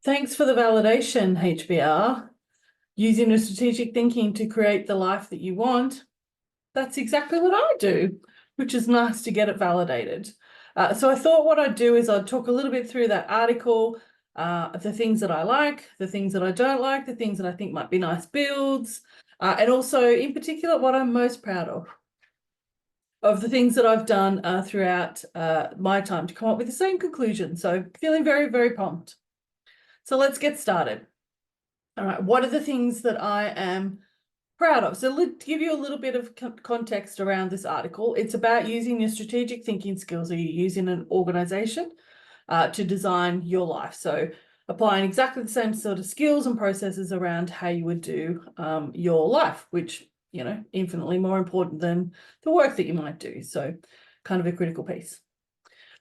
Thanks for the validation, HBR. Using your strategic thinking to create the life that you want. That's exactly what I do, which is nice to get it validated. So I thought what I'd do is I'd talk a little bit through that article, the things that I like, the things that I don't like, the things that I think might be nice builds, and also in particular what I'm most proud of the things that I've done throughout my time to come up with the same conclusion. So feeling very, very pumped. So let's get started. All right, what are the things that I am proud of? So to give you a little bit of context around this article, it's about using your strategic thinking skills that you use in an organization to design your life. So applying exactly the same sort of skills and processes around how you would do your life, which, infinitely more important than the work that you might do. So kind of a critical piece.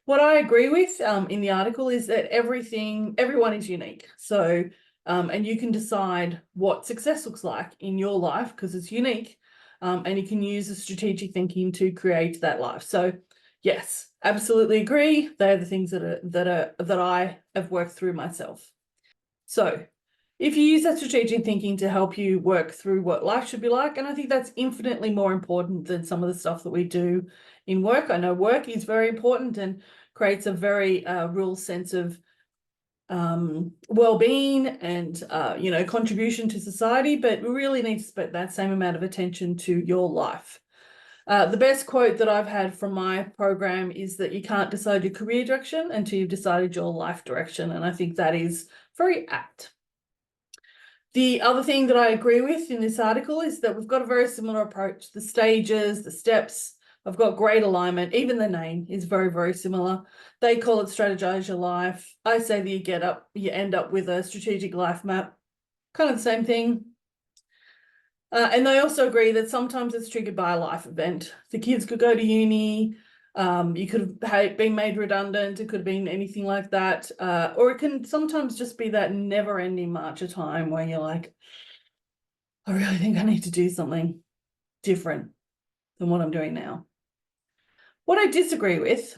What I agree with in the article is that everyone is unique. So, and you can decide what success looks like in your life because it's unique, and you can use the strategic thinking to create that life. So, yes, absolutely agree. They're the things that I have worked through myself. So, if you use that strategic thinking to help you work through what life should be like, and I think that's infinitely more important than some of the stuff that we do in work. I know work is very important and creates a very real sense of well-being and contribution to society, but we really need to spend that same amount of attention to your life. The best quote that I've had from my program is that you can't decide your career direction until you've decided your life direction, and I think that is very apt. The other thing that I agree with in this article is that we've got a very similar approach. The stages, the steps, I've got great alignment. Even the name is very, very similar. They call it strategize your life. I say that you end up with a strategic life map, kind of the same thing. And they also agree that sometimes it's triggered by a life event. The kids could go to uni, you could have been made redundant, it could have been anything like that. Or it can sometimes just be that never-ending march of time where you're like, I really think I need to do something different than what I'm doing now. What I disagree with,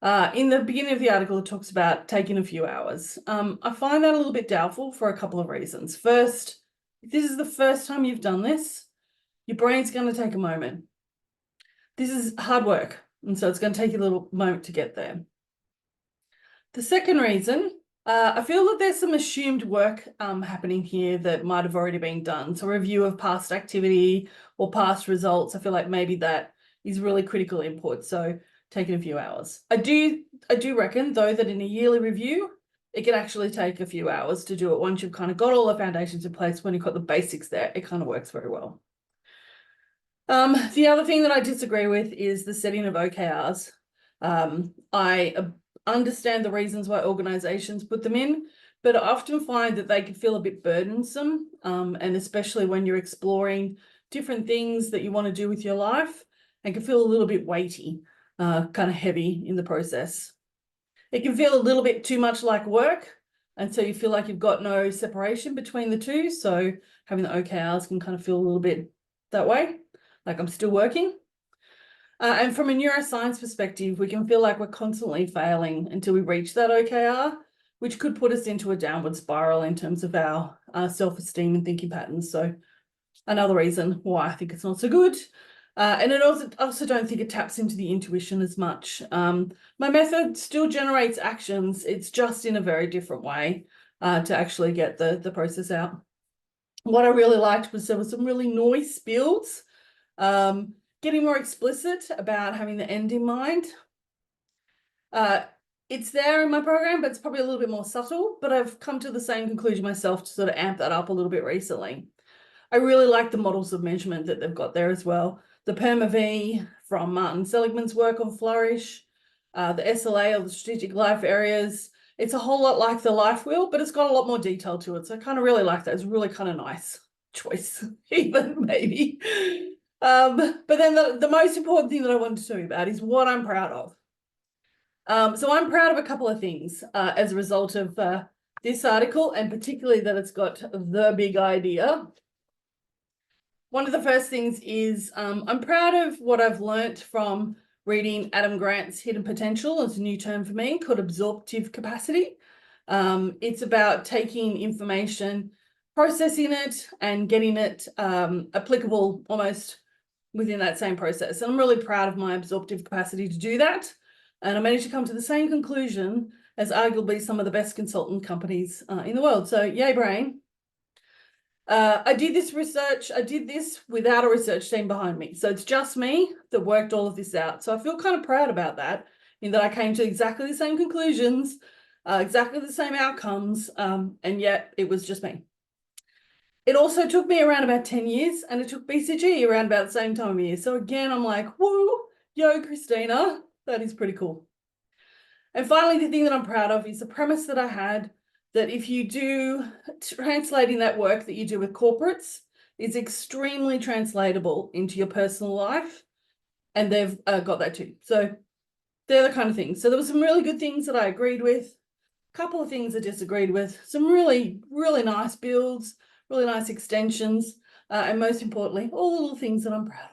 in the beginning of the article, it talks about taking a few hours. I find that a little bit doubtful for a couple of reasons. First, if this is the first time you've done this, your brain's going to take a moment. This is hard work, and so it's going to take you a little moment to get there. The second reason, I feel that there's some assumed work happening here that might have already been done. So a review of past activity or past results, I feel like maybe that is really critical input. So taking a few hours. I do reckon, though, that in a yearly review, it can actually take a few hours to do it. Once you've kind of got all the foundations in place, when you've got the basics there, it kind of works very well. The other thing that I disagree with is the setting of OKRs. I understand the reasons why organizations put them in, but I often find that they can feel a bit burdensome, and especially when you're exploring different things that you want to do with your life, and can feel a little bit weighty, kind of heavy in the process. It can feel a little bit too much like work, and so you feel like you've got no separation between the two. So having the OKRs can kind of feel a little bit that way, like I'm still working. And from a neuroscience perspective, we can feel like we're constantly failing until we reach that OKR, which could put us into a downward spiral in terms of our self-esteem and thinking patterns. So another reason why I think it's not so good. And it also don't think it taps into the intuition as much. My method still generates actions. It's just in a very different way to actually get the process out. What I really liked was there was some really noice builds. Getting more explicit about having the end in mind. It's there in my program, but it's probably a little bit more subtle, but I've come to the same conclusion myself to sort of amp that up a little bit recently. I really like the models of measurement that they've got there as well. The PERMA-V from Martin Seligman's work on Flourish, the SLA or the strategic life areas. It's a whole lot like the life wheel, but it's got a lot more detail to it. So I kind of really like that. It's really kind of nice choice, even maybe. But then the most important thing that I wanted to tell you about is what I'm proud of. So I'm proud of a couple of things as a result of this article, and particularly that it's got the big idea. One of the first things is I'm proud of what I've learnt from reading Adam Grant's Hidden Potential. It's a new term for me called absorptive capacity. It's about taking information, processing it, and getting it applicable almost within that same process. And I'm really proud of my absorptive capacity to do that. And I managed to come to the same conclusion as arguably some of the best consultant companies in the world. So yay, brain. I did this research. I did this without a research team behind me. So it's just me that worked all of this out. So I feel kind of proud about that, in that I came to exactly the same conclusions, exactly the same outcomes, and yet it was just me. It also took me around about 10 years, and it took BCG around about the same time of year. So again, I'm like, whoa, yo, Christina, that is pretty cool. And finally, the thing that I'm proud of is the premise that I had, that if you do translating that work that you do with corporates is extremely translatable into your personal life, and they've got that too. So they're the kind of things. So there were some really good things that I agreed with, a couple of things I disagreed with, some really, really nice builds, really nice extensions, and most importantly, all the little things that I'm proud of.